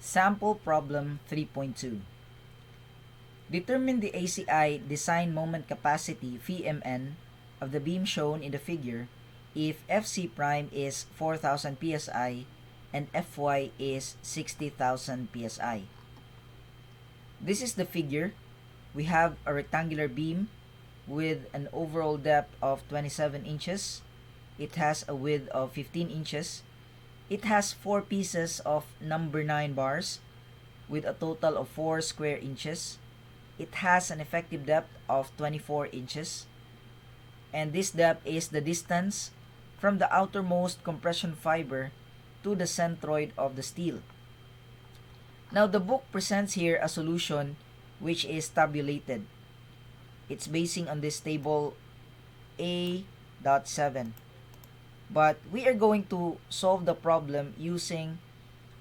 Sample problem 3.2. Determine the ACI design moment capacity VMN of the beam shown in the figure if FC prime is 4,000 psi and Fy is 60,000 psi. This is the figure. We have a rectangular beam with an overall depth of 27 inches. It has a width of 15 inches. It has 4 pieces of number 9 bars with a total of 4 square inches. It has an effective depth of 24 inches. And this depth is the distance from the outermost compression fiber to the centroid of the steel. Now the book presents here a solution which is tabulated. It's basing on this table A.7. But we are going to solve the problem using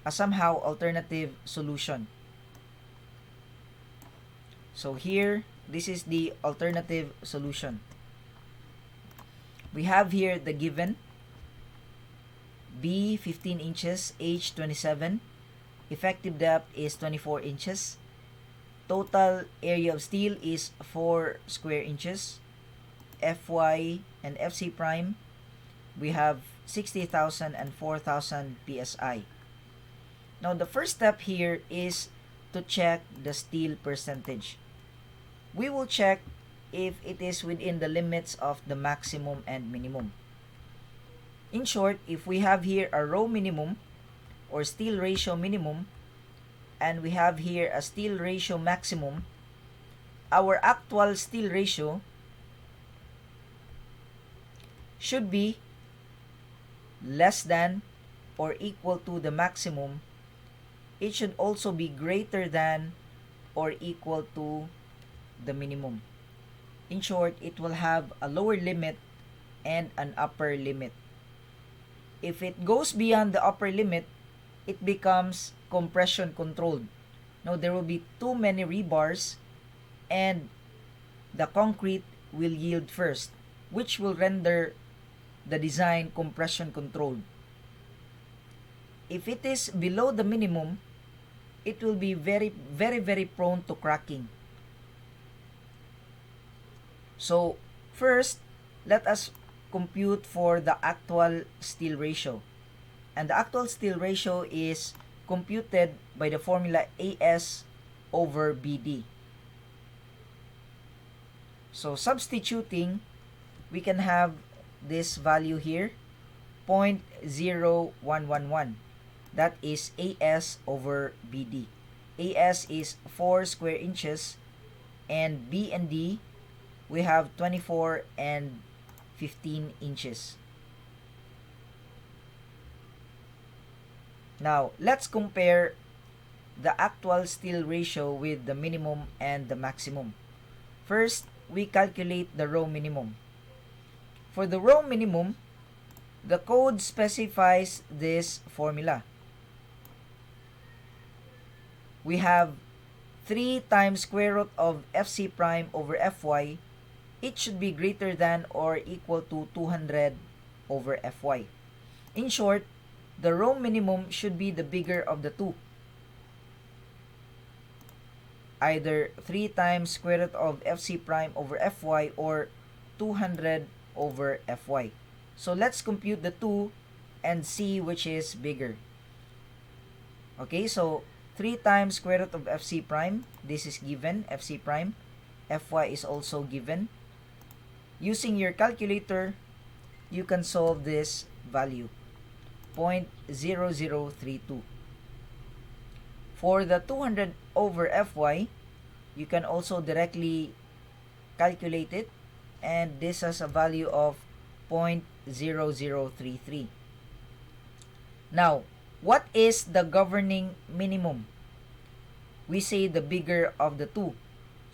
a somehow alternative solution. So here, this is the alternative solution. We have here the given B 15 inches, H 27, effective depth is 24 inches, total area of steel is 4 square inches, Fy and Fc prime, we have 60,000 and 4,000 psi. Now the first step here is to check the steel percentage. We will check if it is within the limits of the maximum and minimum. In short, if we have here a rho minimum or steel ratio minimum and we have here a steel ratio maximum, our actual steel ratio should be less than or equal to the maximum. It should also be greater than or equal to the minimum. In short, it will have a lower limit and an upper limit. If it goes beyond the upper limit, it becomes compression controlled. Now there will be too many rebars and the concrete will yield first, which will render the design compression controlled. If it is below the minimum, it will be very prone to cracking. So first, let us compute for the actual steel ratio. And the actual steel ratio is computed by the formula AS over BD. So substituting, we can have this value here, 0.0111. That is AS over BD. AS is 4 square inches and B and D, we have 24 and 15 inches. Now, let's compare the actual steel ratio with the minimum and the maximum. First, we calculate the rho minimum. For the rho minimum, the code specifies this formula. We have 3 times square root of Fc prime over Fy. It should be greater than or equal to 200 over Fy. In short, the rho minimum should be the bigger of the two. Either 3 times square root of Fc prime over Fy or 200 over Fy. So let's compute the two and see which is bigger. Okay, so 3 times square root of Fc prime, this is given, Fc prime. Fy is also given. Using your calculator, you can solve this value, 0.0032. For the 200 over Fy, you can also directly calculate it, and this has a value of 0.0033. Now, what is the governing minimum? We say the bigger of the two.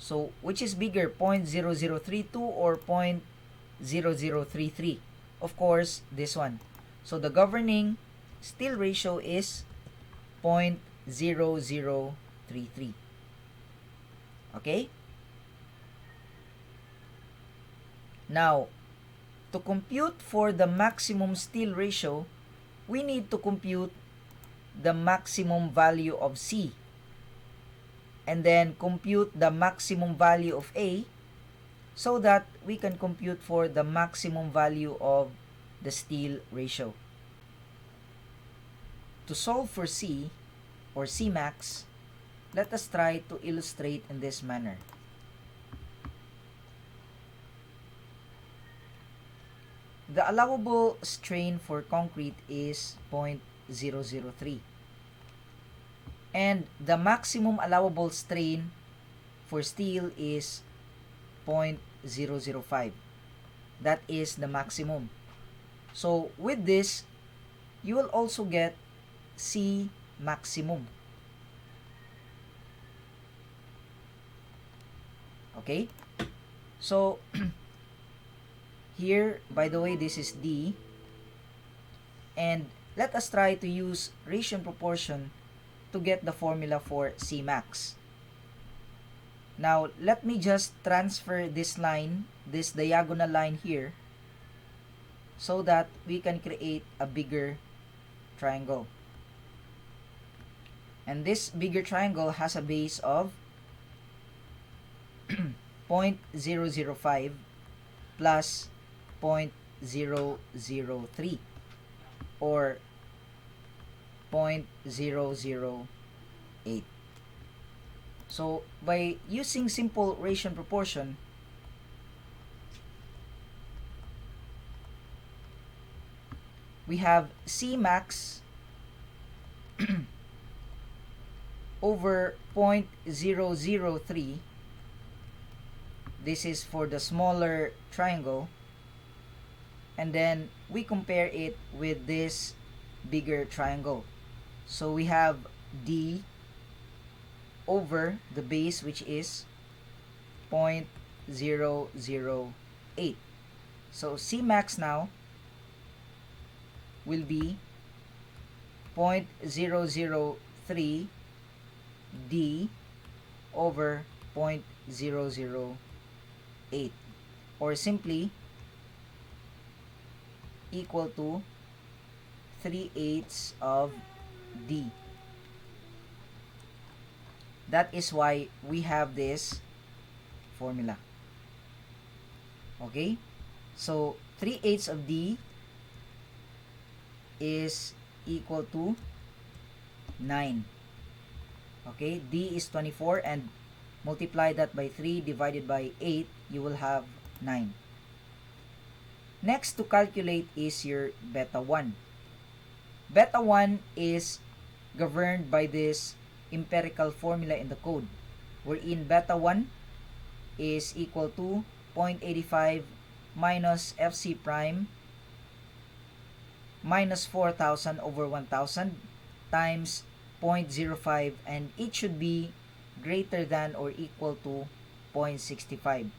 So, which is bigger, 0.0032 or 0.0033? Of course, this one. So, the governing steel ratio is 0.0033. Okay? Now, to compute for the maximum steel ratio, we need to compute the maximum value of C, and then compute the maximum value of A, so that we can compute for the maximum value of the steel ratio. To solve for C, or C max, let us try to illustrate in this manner. The allowable strain for concrete is 0.003, and the maximum allowable strain for steel is 0.005. That is the maximum. So with this, you will also get C maximum. Okay? So here, by the way, this is D. And let us try to use ratio and proportion to get the formula for C max. Now, let me just transfer this line, this diagonal line here, so that we can create a bigger triangle. And this bigger triangle has a base of 0.005 plus 0.003, or 0.008. So by using simple ratio and proportion, we have C max over 0.003. This is for the smaller triangle, and then we compare it with this bigger triangle. So we have D over the base, which is 0.008. So C max now will be 0.003 D over 0.008, or simply equal to 3/8 of D. That is why we have this formula. Okay? So 3/8 of D is equal to 9. Okay? D is 24, and multiply that by 3 divided by 8, you will have 9. Next to calculate is your beta 1. Beta 1 is governed by this empirical formula in the code, wherein beta 1 is equal to 0.85 minus FC prime minus 4,000 over 1,000 times 0.05, and it should be greater than or equal to 0.65,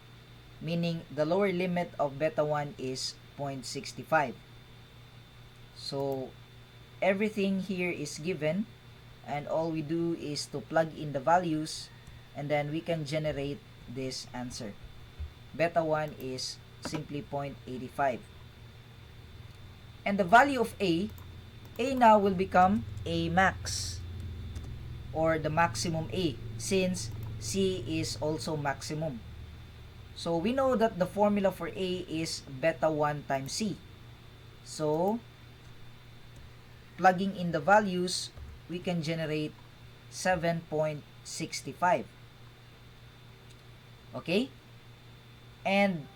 meaning the lower limit of beta 1 is 0.65. So everything here is given, and all we do is to plug in the values, and then we can generate this answer. Beta 1 is simply 0.85. And the value of A now will become A max, or the maximum A, since C is also maximum. So we know that the formula for A is beta 1 times C. So plugging in the values, we can generate 7.65. Okay? And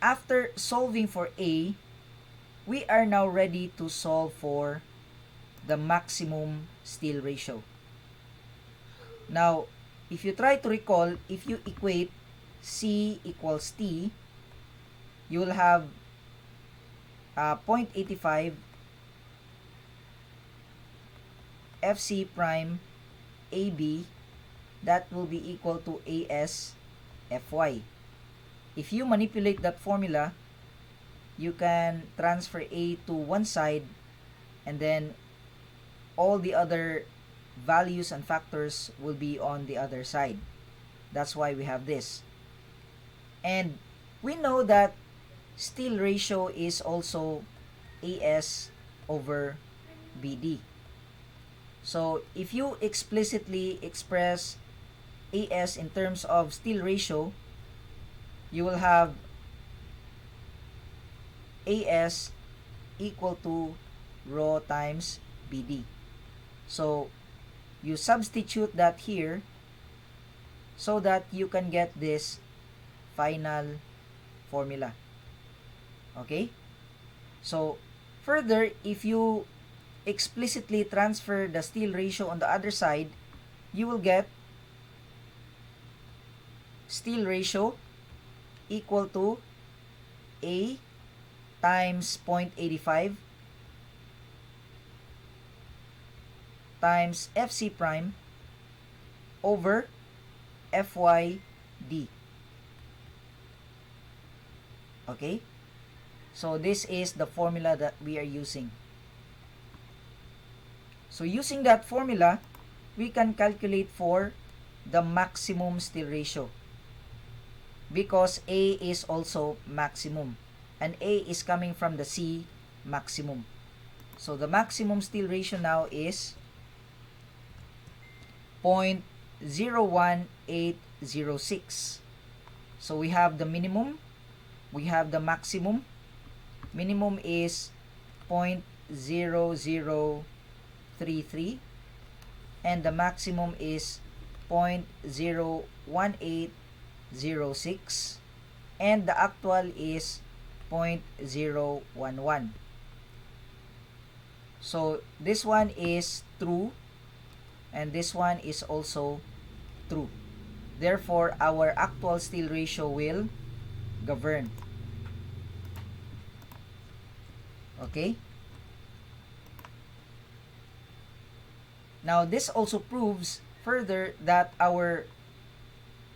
after solving for A, we are now ready to solve for the maximum steel ratio. Now, if you try to recall, if you equate C equals T, you will have 0.85 FC prime AB, that will be equal to AS FY. If you manipulate that formula, you can transfer A to one side, and then all the other values and factors will be on the other side. That's why we have this. And we know that steel ratio is also AS over BD. So if you explicitly express AS in terms of steel ratio, you will have AS equal to rho times BD. So you substitute that here so that you can get this final formula. Okay? So further, if you explicitly transfer the steel ratio on the other side, you will get steel ratio equal to A times 0.85 times FC prime over FYD. Okay? So this is the formula that we are using. So using that formula, we can calculate for the maximum steel ratio, because A is also maximum and A is coming from the C maximum. So the maximum steel ratio now is 0.01806. So we have the minimum, we have the maximum. Minimum is 0.0033 and the maximum is 0.01806 and the actual is 0.011. So this one is true and this one is also true. Therefore, our actual steel ratio will govern. Okay? Now, this also proves further that our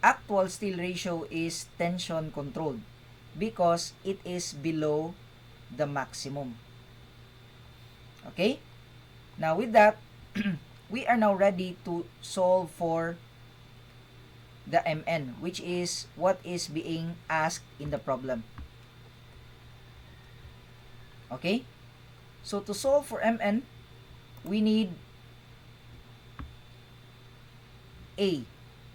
actual steel ratio is tension controlled because it is below the maximum. Okay? Now, with that, we are now ready to solve for the MN, which is what is being asked in the problem. Okay? So, to solve for MN, we need A.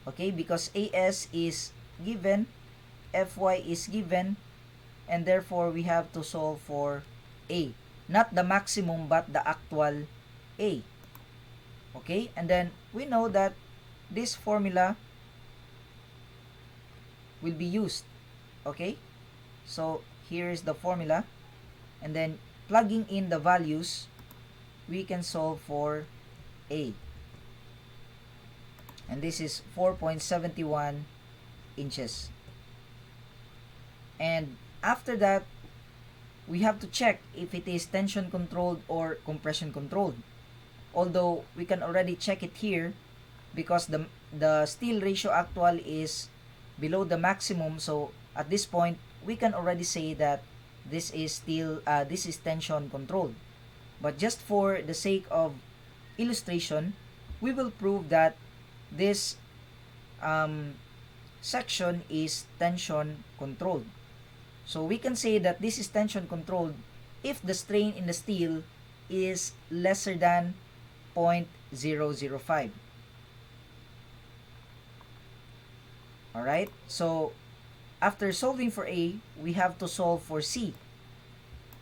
Okay? Because AS is given, FY is given, and therefore we have to solve for A. Not the maximum, but the actual A. Okay? And then we know that this formula will be used. Okay? So, here is the formula. And then, plugging in the values, we can solve for A. And this is 4.71 inches. And after that, we have to check if it is tension controlled or compression controlled. Although we can already check it here because the steel ratio actual is below the maximum. So at this point, we can already say that this is tension controlled. But just for the sake of illustration, we will prove that this section is tension controlled. So we can say that this is tension controlled if the strain in the steel is lesser than 0.005. Alright, so after solving for A, we have to solve for C.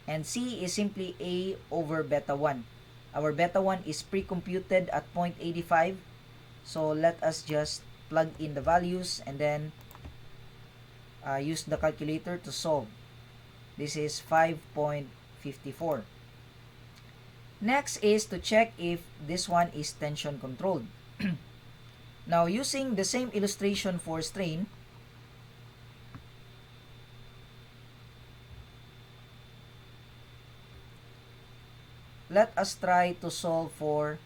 And C is simply A over beta 1. Our beta 1 is pre-computed at 0.85. So let us just plug in the values and then use the calculator to solve. This is 5.54. Next is to check if this one is tension controlled. Now, using the same illustration for strain, let us try to solve for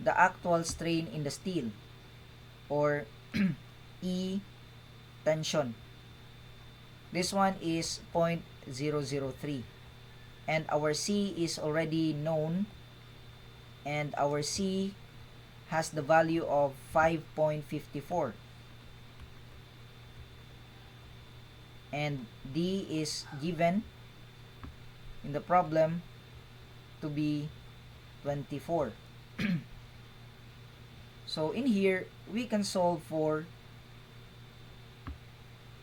the actual strain in the steel, or E tension. This one is 0.003 and our C is already known, and our C has the value of 5.54 and D is given in the problem to be 24. So in here, we can solve for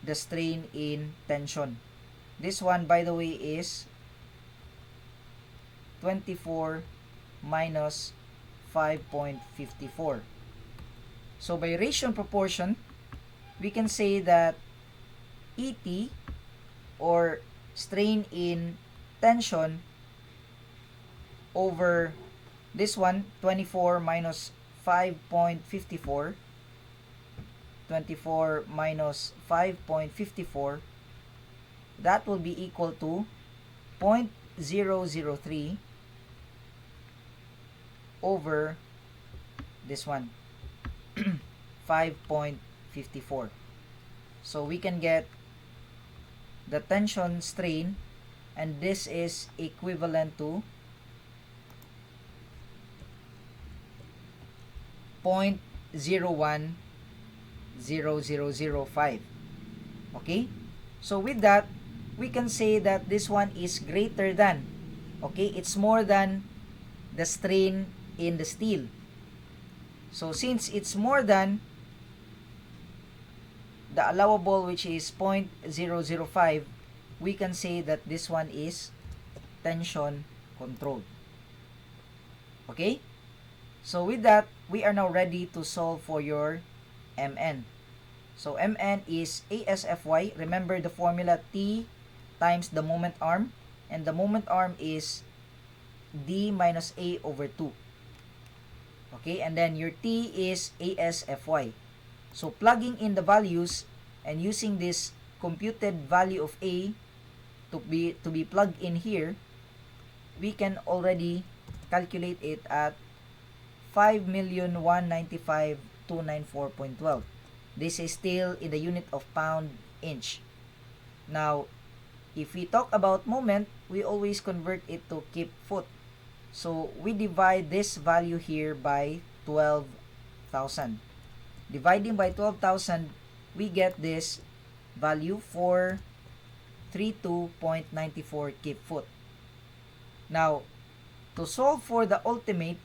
the strain in tension. This one, by the way, is 24 minus 5.54. So by ratio and proportion, we can say that ET, or strain in tension, over this one, 24 minus 5.54, 24 minus 5.54, that will be equal to 0.003 over this one, 5.54. So we can get the tension strain, and this is equivalent to 0.010005. Okay, so with that, we can say that this one is greater than, okay, it's more than the strain in the steel. So since it's more than the allowable, which is 0.005, we can say that this one is tension controlled. Okay, so with that, we are now ready to solve for your MN. So MN is ASFY. Remember the formula, T times the moment arm, and the moment arm is D minus A over 2. Okay, and then your T is ASFY. So plugging in the values and using this computed value of A to be plugged in here, we can already calculate it at 5,195,294.12. This is still in the unit of pound inch. Now, if we talk about moment, we always convert it to kip foot. So we divide this value here by 12,000. Dividing by 12,000, we get this value for 32.94 kip foot. Now, to solve for the ultimate,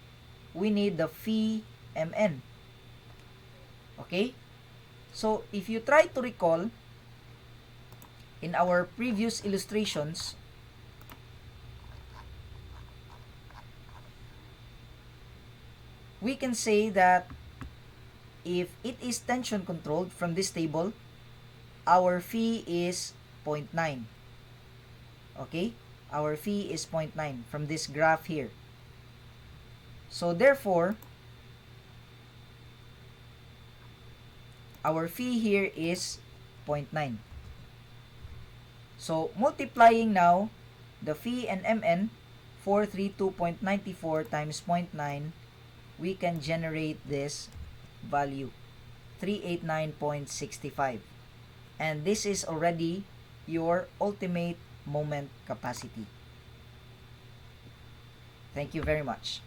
we need the phi mn. Okay? So, if you try to recall, in our previous illustrations, we can say that if it is tension controlled from this table, our phi is 0.9. Okay? Our phi is 0.9 from this graph here. So therefore, our phi here is 0.9. So multiplying now the phi and mn, 432.94 times 0.9, we can generate this value, 389.65. And this is already your ultimate moment capacity. Thank you very much.